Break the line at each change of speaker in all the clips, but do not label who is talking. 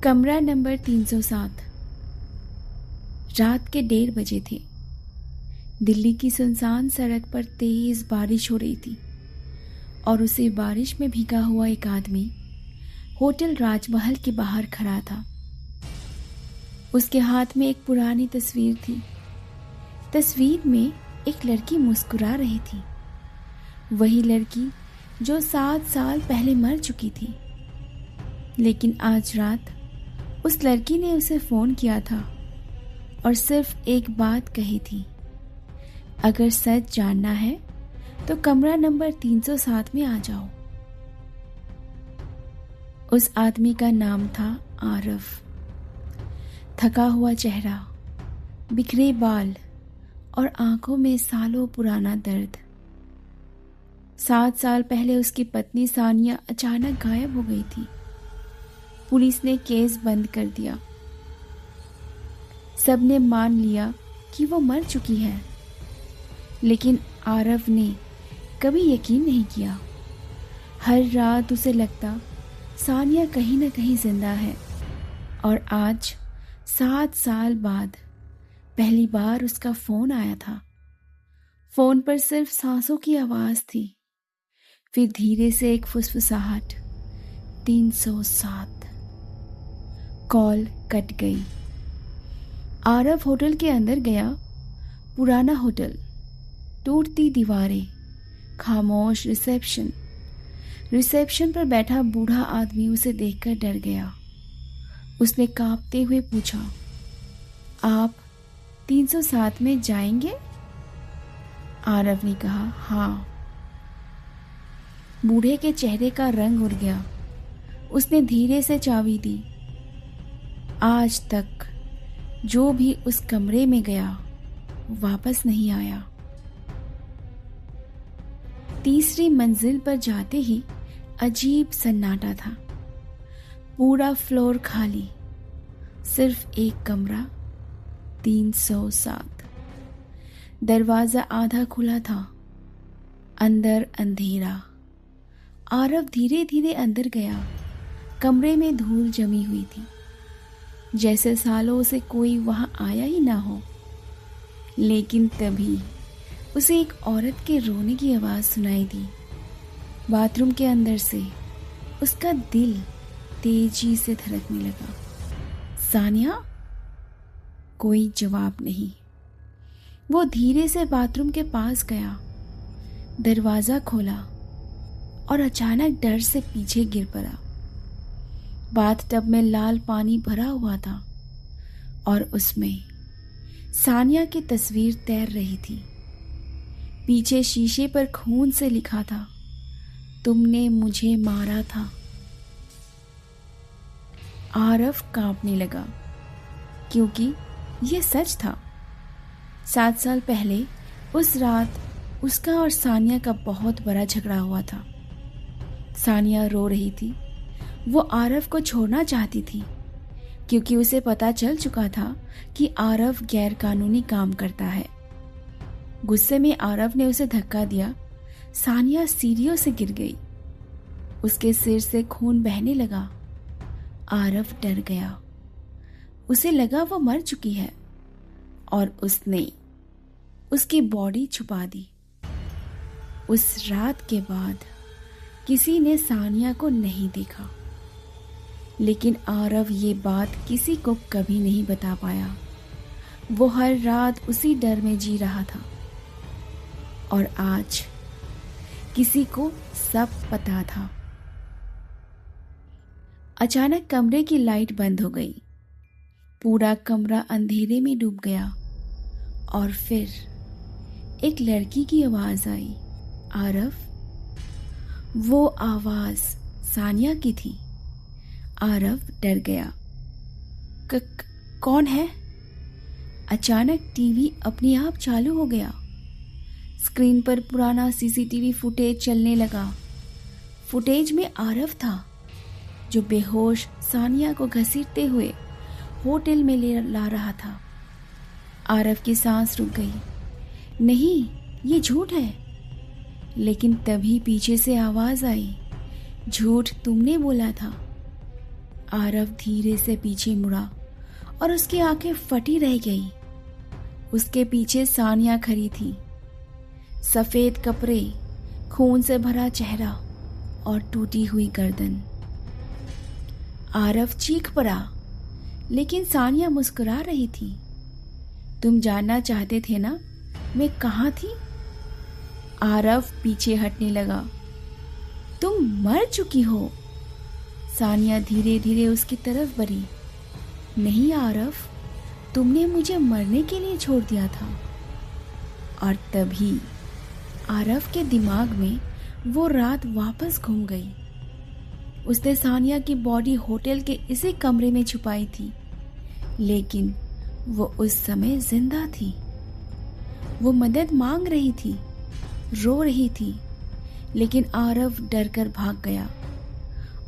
कमरा नंबर 307। रात के 1:30 बजे थे। दिल्ली की सुनसान सड़क पर तेज बारिश हो रही थी और उसे बारिश में भीगा हुआ एक आदमी होटल राजमहल के बाहर खड़ा था। उसके हाथ में एक पुरानी तस्वीर थी। तस्वीर में एक लड़की मुस्कुरा रही थी, वही लड़की जो 7 साल पहले मर चुकी थी। लेकिन आज रात उस लड़की ने उसे फोन किया था और सिर्फ एक बात कही थी, अगर सच जानना है तो कमरा नंबर 307 में आ जाओ। उस आदमी का नाम था आरफ। थका हुआ चेहरा, बिखरे बाल और आंखों में सालों पुराना दर्द। 7 साल पहले उसकी पत्नी सानिया अचानक गायब हो गई थी। पुलिस ने केस बंद कर दिया। सबने मान लिया कि वो मर चुकी है, लेकिन आरव ने कभी यकीन नहीं किया। हर रात उसे लगता सानिया कहीं ना कहीं जिंदा है, और आज 7 साल बाद पहली बार उसका फोन आया था। फोन पर सिर्फ सांसों की आवाज थी, फिर धीरे से एक फुसफुसाहट, 307। कॉल कट गई। आरव होटल के अंदर गया। पुराना होटल, टूटती दीवारें, खामोश रिसेप्शन पर बैठा बूढ़ा आदमी उसे देखकर डर गया। उसने कांपते हुए पूछा, आप 307 में जाएंगे? आरव ने कहा, हाँ। बूढ़े के चेहरे का रंग उड़ गया। उसने धीरे से चाबी दी। आज तक जो भी उस कमरे में गया वापस नहीं आया। तीसरी मंजिल पर जाते ही अजीब सन्नाटा था। पूरा फ्लोर खाली, सिर्फ एक कमरा, 307। दरवाजा आधा खुला था, अंदर अंधेरा। आरव धीरे धीरे अंदर गया। कमरे में धूल जमी हुई थी, जैसे सालों से कोई वहां आया ही ना हो। लेकिन तभी उसे एक औरत के रोने की आवाज सुनाई दी। बाथरूम के अंदर से उसका दिल तेजी से धड़कने लगा। सानिया? कोई जवाब नहीं। वो धीरे से बाथरूम के पास गया, दरवाजा खोला और अचानक डर से पीछे गिर पड़ा। बाथटब में लाल पानी भरा हुआ था और उसमें सानिया की तस्वीर तैर रही थी। पीछे शीशे पर खून से लिखा था, तुमने मुझे मारा था। आरव कांपने लगा, क्योंकि यह सच था। 7 साल पहले उस रात उसका और सानिया का बहुत बड़ा झगड़ा हुआ था। सानिया रो रही थी। वो आरव को छोड़ना चाहती थी, क्योंकि उसे पता चल चुका था कि आरव गैर कानूनी काम करता है। गुस्से में आरव ने उसे धक्का दिया। सानिया सीढ़ियों से गिर गई। उसके सिर से खून बहने लगा। आरव डर गया। उसे लगा वो मर चुकी है और उसने उसकी बॉडी छुपा दी। उस रात के बाद किसी ने सानिया को नहीं देखा, लेकिन आरव ये बात किसी को कभी नहीं बता पाया। वो हर रात उसी डर में जी रहा था, और आज किसी को सब पता था। अचानक कमरे की लाइट बंद हो गई। पूरा कमरा अंधेरे में डूब गया, और फिर एक लड़की की आवाज आई, आरव। वो आवाज सानिया की थी। आरव डर गया। कौन है? अचानक टीवी अपने आप चालू हो गया। स्क्रीन पर पुराना सीसीटीवी फुटेज चलने लगा। फुटेज में आरव था, जो बेहोश सानिया को घसीटते हुए होटल में ले ला रहा था। आरव की सांस रुक गई। नहीं, ये झूठ है। लेकिन तभी पीछे से आवाज आई, झूठ तुमने बोला था। आरव धीरे से पीछे मुड़ा और उसकी आंखें फटी रह गई। उसके पीछे सानिया खड़ी थी, सफेद कपड़े, खून से भरा चेहरा और टूटी हुई गर्दन। आरव चीख पड़ा, लेकिन सानिया मुस्कुरा रही थी। तुम जानना चाहते थे ना मैं कहाँ थी? आरव पीछे हटने लगा। तुम मर चुकी हो। सानिया धीरे धीरे उसकी तरफ बढ़ी। नहीं आरव, तुमने मुझे मरने के लिए छोड़ दिया था। और तभी आरव के दिमाग में वो रात वापस घूम गई। उसने सानिया की बॉडी होटल के इसी कमरे में छुपाई थी, लेकिन वो उस समय जिंदा थी। वो मदद मांग रही थी, रो रही थी, लेकिन आरव डर कर भाग गया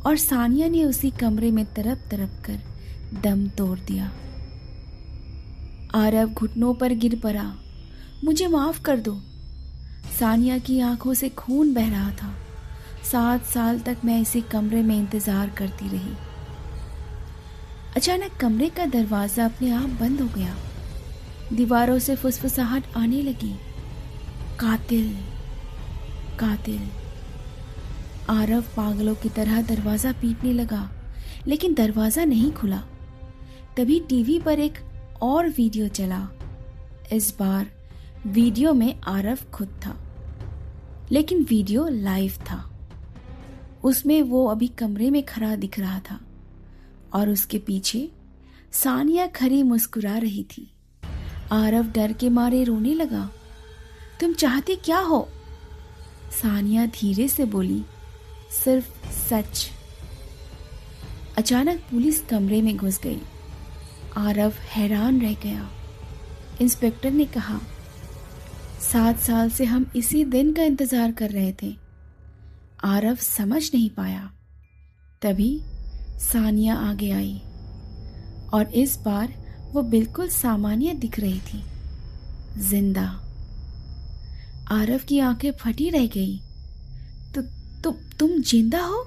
और सानिया ने उसी कमरे में तड़प तड़प कर दम तोड़ दिया। आरव घुटनों पर गिर पड़ा। मुझे माफ कर दो। सानिया की आंखों से खून बह रहा था। 7 साल तक मैं इसी कमरे में इंतजार करती रही। अचानक कमरे का दरवाजा अपने आप बंद हो गया। दीवारों से फुसफुसाहट आने लगी। कातिल, कातिल। आरव पागलों की तरह दरवाजा पीटने लगा, लेकिन दरवाजा नहीं खुला। तभी टीवी पर एक और वीडियो चला। इस बार वीडियो में आरव खुद था, लेकिन वीडियो लाइव था। उसमें वो अभी कमरे में खड़ा दिख रहा था और उसके पीछे सानिया खड़ी मुस्कुरा रही थी। आरव डर के मारे रोने लगा। तुम चाहती क्या हो? सानिया धीरे से बोली, सिर्फ सच। अचानक पुलिस कमरे में घुस गई। आरव हैरान रह गया। इंस्पेक्टर ने कहा, 7 साल से हम इसी दिन का इंतजार कर रहे थे। आरव समझ नहीं पाया। तभी सानिया आगे आई और इस बार वो बिल्कुल सामान्य दिख रही थी, जिंदा। आरव की आंखें फटी रह गई। तुम जिंदा हो?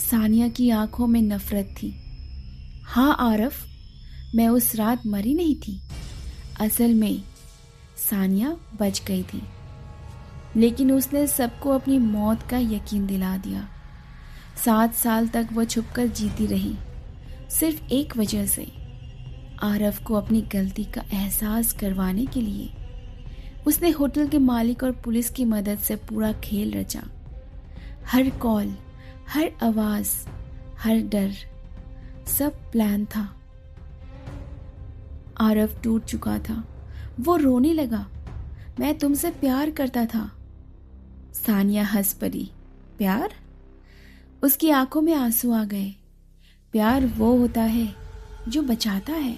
सानिया की आंखों में नफरत थी। हाँ आरव, मैं उस रात मरी नहीं थी। असल में सानिया बच गई थी, लेकिन उसने सबको अपनी मौत का यकीन दिला दिया। 7 साल तक वो छुपकर जीती रही, सिर्फ एक वजह से, आरव को अपनी गलती का एहसास करवाने के लिए। उसने होटल के मालिक और पुलिस की मदद से पूरा खेल रचा। हर कॉल, हर आवाज, हर डर, सब प्लान था। आरव टूट चुका था। वो रोने लगा। मैं तुमसे प्यार करता था। सानिया हंस पड़ी। प्यार? उसकी आंखों में आंसू आ गए। प्यार वो होता है जो बचाता है।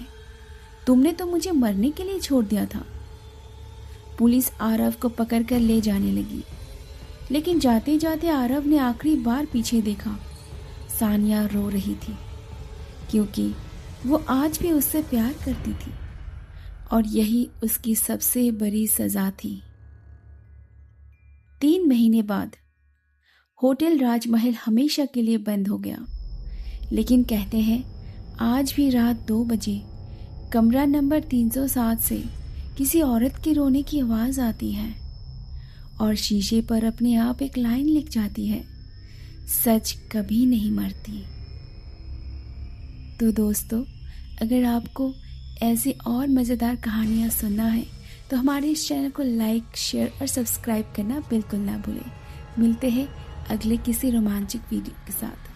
तुमने तो मुझे मरने के लिए छोड़ दिया था। पुलिस आरव को पकड़कर ले जाने लगी, लेकिन जाते जाते आरव ने आखिरी बार पीछे देखा। सानिया रो रही थी, क्योंकि वो आज भी उससे प्यार करती थी और यही उसकी सबसे बड़ी सजा थी। 3 महीने बाद होटल राजमहल हमेशा के लिए बंद हो गया, लेकिन कहते हैं आज भी रात 2 बजे कमरा नंबर 307 से किसी औरत के रोने की आवाज आती है और शीशे पर अपने आप एक लाइन लिख जाती है, सच कभी नहीं मरती। तो दोस्तों, अगर आपको ऐसी और मज़ेदार कहानियाँ सुनना है तो हमारे इस चैनल को लाइक, शेयर और सब्सक्राइब करना बिल्कुल ना भूलें। मिलते हैं अगले किसी रोमांचक वीडियो के साथ।